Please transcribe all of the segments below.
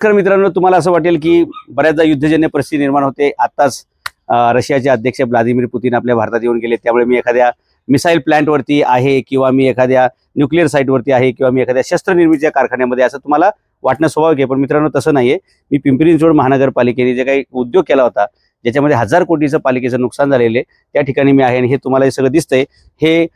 खरं मित्रांनो, तुम्हाला असं वाटेल की बऱ्याचदा युद्धजन्य परिस्थिती निर्माण होते. आताच रशियाचे अध्यक्ष व्लादिमीर पुतीन आपल्या भारतात येऊन गेले, त्यामुळे मी एखाद्या मिसाईल प्लांटवरती आहे किंवा मी एखाद्या न्यूक्लिअर साईटवरती आहे किंवा मी एखाद्या शस्त्र निर्मितीच्या कारखान्यामध्ये, असं तुम्हाला वाटणं स्वाभाविक आहे. पण मित्रांनो, तसं नाहीये. मी पिंपरी चिंचवड महानगरपालिकेने जे काही उद्योग केला होता, ज्याच्यामध्ये 1000 कोटीचं पालिकेचं नुकसान झालेले, त्या ठिकाणी मी आहे. आणि हे तुम्हाला हे सगळं दिसतंय. हे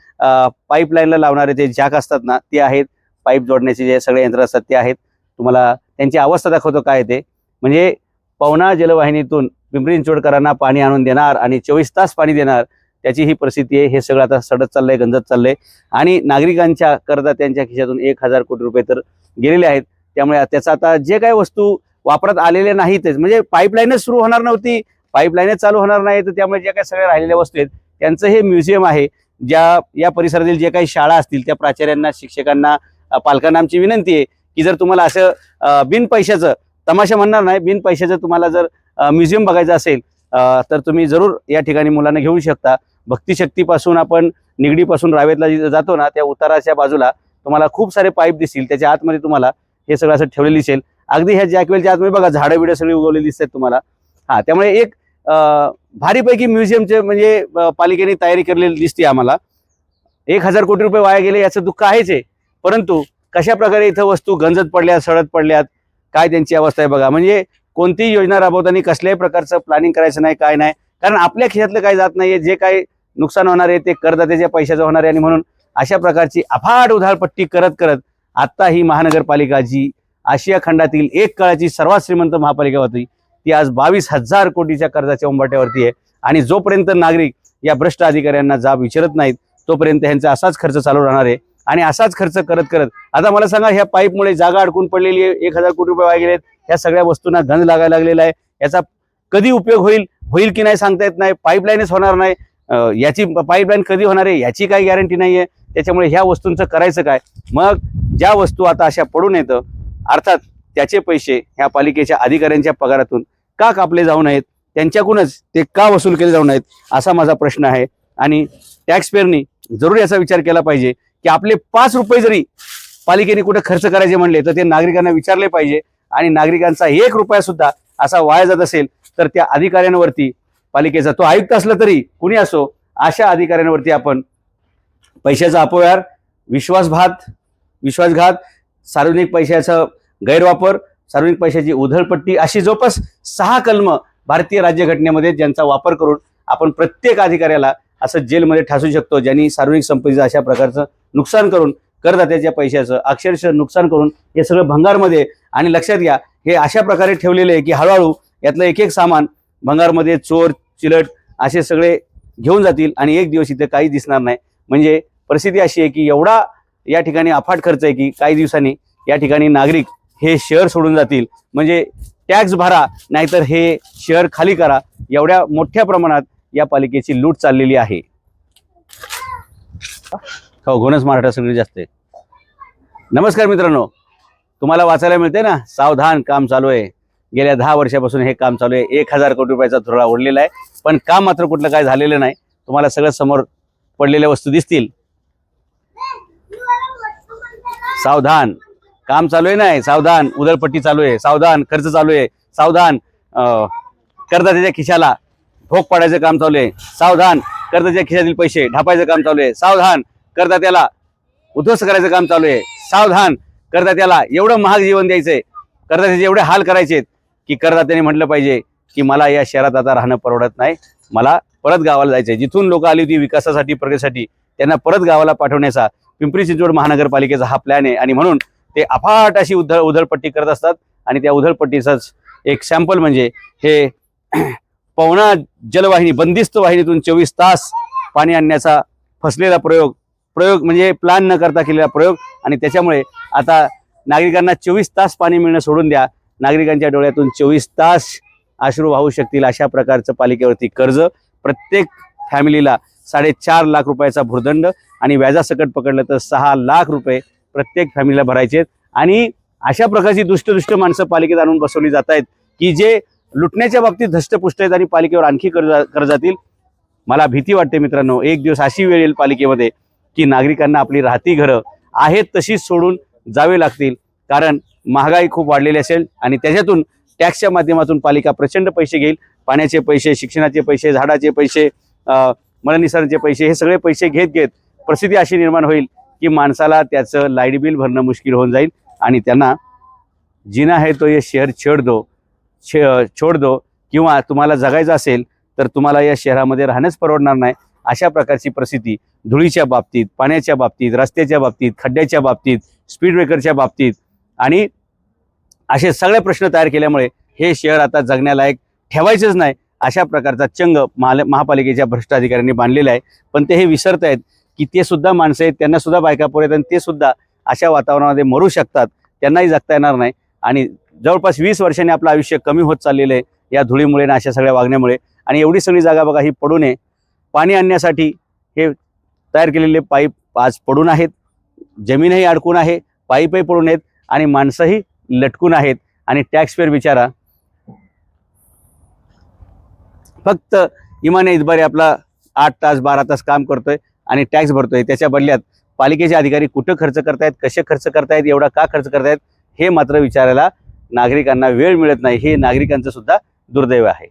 पाईपलाईनला लावणारे ते जॅक असतात ना, ते आहेत. पाईप जोडण्याचे जे सगळे यंत्र असतात ते आहेत. तुम्हाला त्यांची अवस्था दाखवतो काय ते. म्हणजे पवना जलवाहिनीतून पिंपरी चिंचवडकरांना पाणी आणून देणार आणि 24 तास पाणी देणार, त्याची ही परिस्थिती आहे. हे सगळं आता सडत चाललंय, गंजत चाललंय. आणि नागरिकांच्या करदात्यांच्या खिशातून 1000 कोटी रुपये तर गेलेले आहेत. त्यामुळे त्याचा आता जे काही वस्तू वापरात आलेले नाहीतच, म्हणजे पाईपलाईनच सुरू होणार नव्हती, पाईपलाईनच चालू होणार नाही, तर त्यामुळे ज्या काही सगळ्या राहिलेल्या वस्तू आहेत त्यांचं हे म्युझियम आहे. ज्या या परिसरातील जे काही शाळा असतील त्या प्राचार्यांना, शिक्षकांना, पालकांना आमची विनंती आहे की जर तुम्हाला असं बिन पैशाचं, तमाशा म्हणणार नाही, बिन पैशाचं तुम्हाला जर म्युझियम बघायचं असेल तर तुम्ही जरूर या ठिकाणी मुलांना घेऊ शकता. भक्तिशक्तीपासून आपण निगडीपासून रावेतला जातो ना, त्या उताराच्या बाजूला तुम्हाला खूप सारे पाईप दिसतील. त्याच्या आतमध्ये तुम्हाला हे सगळं असं ठेवलेलं दिसेल. अगदी ह्या जॅकवेलच्या आतमध्ये बघा झाडं बिडं सगळी उगवलेली दिसतात तुम्हाला. त्यामुळे एक भारीपैकी म्युझियमचे म्हणजे पालिकेने तयारी केलेली दिसते आम्हाला. 1000 कोटी रुपये वाया गेले याचं दुःख आहेच आहे, परंतु कशा प्रकारे इथं वस्तू गंजत पडल्यात, सडत पडल्यात, काय त्यांची अवस्था आहे बघा. म्हणजे कोणतीही योजना राबवताना कसल्याही प्रकारचं प्लॅनिंग करायचं नाही, काय नाही, कारण आपल्या खिशातलं काही जात नाहीये. जे काही नुकसान होणार आहे ते करदात्याच्या पैशाचं होणार आहे. आणि म्हणून अशा प्रकारची अफाट उधाळपट्टी करत करत आता ही महानगरपालिका, जी आशिया खंडातील एक काळाची सर्वात श्रीमंत महापालिका होती, ती आज 22,000 कोटीच्या कर्जाच्या उंबरठ्यावरती आहे. आणि जोपर्यंत नागरिक या भ्रष्ट अधिकाऱ्यांना जाब विचारत नाहीत तोपर्यंत ह्यांचा असाच खर्च चालू राहणार आहे. आणि असाच खर्च करत करत आता मला सांगा, ह्या पाईपमुळे जागा अडकून पडलेली आहे, 1000 कोटी रुपये वाया गेलेत. ह्या सगळ्या वस्तूंना गंज लागायला लागलेला आहे. याचा कधी उपयोग होईल की नाही सांगता येत नाही. पाईपलाईनच होणार नाही, याची पाईपलाईन कधी होणार आहे याची काही गॅरंटी नाही आहे. त्याच्यामुळे ह्या वस्तूंचं करायचं काय. मग ज्या वस्तू आता अशा पडून येतं, अर्थात त्याचे पैसे ह्या पालिकेच्या अधिकाऱ्यांच्या पगारातून का कापले जाऊ नयेत, त्यांच्याकडूनच ते का वसूल केले जाऊ नयेत, असा माझा प्रश्न आहे. आणि टॅक्स पेअरनी जरूर याचा विचार केला पाहिजे की आपले 5 रुपये जरी पालिकेने कुठे खर्च करायचे म्हणले तर ते नागरिकांना विचारले पाहिजे. आणि नागरिकांचा 1 रुपया सुद्धा असा वाया जात असेल तर त्या अधिकाऱ्यांवरती, पालिकेचा तो आयुक्त असला तरी कुणी असो, अशा अधिकाऱ्यांवरती आपण पैशाचा अपव्यवहार, विश्वासघात, सार्वजनिक पैशाचा गैरवापर, सार्वजनिक पैशाची उधळपट्टी, अशी जवळपास 6 कलमं भारतीय राज्यघटनेमध्ये ज्यांचा वापर करून आपण प्रत्येक अधिकाऱ्याला असं जेलमध्ये ठासू शकतो, ज्यांनी सार्वजनिक संपत्तीचं अशा प्रकारचं नुकसान करून, करदात्याच्या पैशाचं अक्षरशः नुकसान करून हे सगळं भंगारमध्ये. आणि लक्षात घ्या, हे अशा प्रकारे ठेवलेले आहे की हळूहळू यातलं एक एक सामान भंगारमध्ये चोर चिलट असे सगळे घेऊन जातील आणि एक दिवस इथे काही दिसणार नाही. म्हणजे परिस्थिती अशी आहे की एवढा या ठिकाणी अफाट खर्च आहे की काही दिवसांनी या ठिकाणी नागरिक हे शहर सोडून जातील. म्हणजे टॅक्स भरा नाहीतर हे शहर खाली करा, एवढ्या मोठ्या प्रमाणात या पालिकेची लूट चाललेली आहे. हो, घोणच मराठा सगळी जास्त आहे. नमस्कार मित्रांनो, तुम्हाला वाचायला मिळते ना, सावधान काम चालू आहे. गेल्या 10 वर्षापासून हे काम चालू आहे. 1000 कोटी रुपयाचा धुरळा उडलेला आहे, पण काम मात्र कुठलं काय झालेलं नाही. तुम्हाला सगळं समोर पडलेल्या वस्तू दिसतील. सावधान काम चालू आहे, नाही सावधान उधळपट्टी चालू आहे, सावधान खर्च चालू आहे, सावधान करदात्याच्या खिशाला भोग पाडायचं काम चालू आहे, सावधान करदात्याच्या खिशातील पैसे ढापायचं काम चालू आहे, सावधान करदात्याला उद्ध्वस्त करायचं काम चालू आहे, सावधान करदात्याला एवढं महाग जीवन द्यायचंय, करदात्याचे एवढे हाल करायचे की करदात्याने म्हटलं पाहिजे की मला या शहरात आता राहणं परवडत नाही, मला परत गावाला जायचंय. जिथून लोक आली होती विकासासाठी, प्रगतीसाठी, त्यांना परत गावाला पाठवण्याचा पिंपरी चिंचवड महानगरपालिकेचा हा प्लॅन आहे. आणि म्हणून ते अफाट अशी उधळपट्टी करत असतात. आणि त्या उधळपट्टीचाच एक सॅम्पल म्हणजे हे पवना जलवाहिनी, बंदिस्त वाहिनीतून 24 तास पाणी आणण्याचा फसलेला प्रयोग म्हणजे प्लॅन न करता केलेला प्रयोग. आणि त्याच्यामुळे आता नागरिकांना 24 तास पाणी मिळणं सोडून द्या, नागरिकांच्या डोळ्यातून 24 तास अश्रू वाहू शकतील अशा प्रकारचं पालिकेवरती कर्ज. प्रत्येक फॅमिलीला 4.5 लाख रुपयाचा भुर्दंड आणि व्याजासकट पकडलं तर 6 लाख रुपये प्रत्येक फॅमिलीला भरायचे. आणि अशा प्रकारची दुष्ट माणसं पालिकेत आणून बसवली जात आहेत की जे लुटण्याच्या बाबतीत धष्टपुष्ट आहेत आणि पालिकेवर आणखी कर्ज जातील. मला भीती वाटते मित्रांनो, एक दिवस अशी वेळ येईल पालिकेमध्ये की नागरिकांना आपली राहती घरं आहेत तशीच सोडून जावे लागतील. कारण महागाई खूप वाढलेली असेल आणि त्याच्यातून टॅक्सच्या माध्यमातून पालिका प्रचंड पैसे घेईल. पाण्याचे पैसे, शिक्षणाचे पैसे, झाडाचे पैसे, मळनिसारचे पैसे, हे सगळे पैसे घेत घेत परिस्थिती अशी निर्माण होईल की माणसाला त्याचं लाईट बिल भरणं मुश्किल होऊन जाईल आणि त्यांना जिना है तो ये शहर छोड़ दो किंवा तुम्हाला जगायचं असेल तर तुम्हाला या शहरामध्ये राहणंच परवडणार नाही. अशा प्रकारची परिस्थिती धुळीच्या बाबतीत, पाण्याच्या बाबतीत, रस्त्याच्या बाबतीत, खड्ड्याच्या बाबतीत, स्पीड ब्रेकरच्या बाबतीत आणि असे सगळे प्रश्न तयार केल्यामुळे हे शहर आता जगण्यालायक ठेवायचंच नाही अशा प्रकारचा चंग महापालिकेच्या भ्रष्ट अधिकाऱ्यांनी बांधलेला आहे. पण ते हे विसरत आहेत की ते सुद्धा माणसं आहेत, त्यांना सुद्धा बायका पोर आहेत आणि ते सुद्धा अशा वातावरणामध्ये मरू शकतात, त्यांनाही जगता येणार नाही. आणि जवळपास 20 वर्षांनी आपलं आयुष्य कमी होत चाललेलं आहे या धुळीमुळे आणि अशा सगळ्या वागण्यामुळे. आणि एवढी सगळी जागा बघा ही पडू नये, पाणी आणण्यासाठी हे तयार केलेले पाईप आज पडून आहेत, जमीनही अडकून आहे, पाईपही पडून आहेत आणि माणसंही लटकून आहेत. आणि टॅक्सपेअर बिचारा फक्त इमाने इतबारे आपला 8 तास 12 तास काम करतोय आणि टॅक्स भरतोय. त्याच्या बदल्यात पालिकेचे अधिकारी कुठं खर्च करतायत, कसे खर्च करतायत, एवढा का खर्च करतायत हे मात्र विचारायला नागरिकांना वेळ मिळत नाही. हे नागरिकांचं सुद्धा दुर्दैव आहे.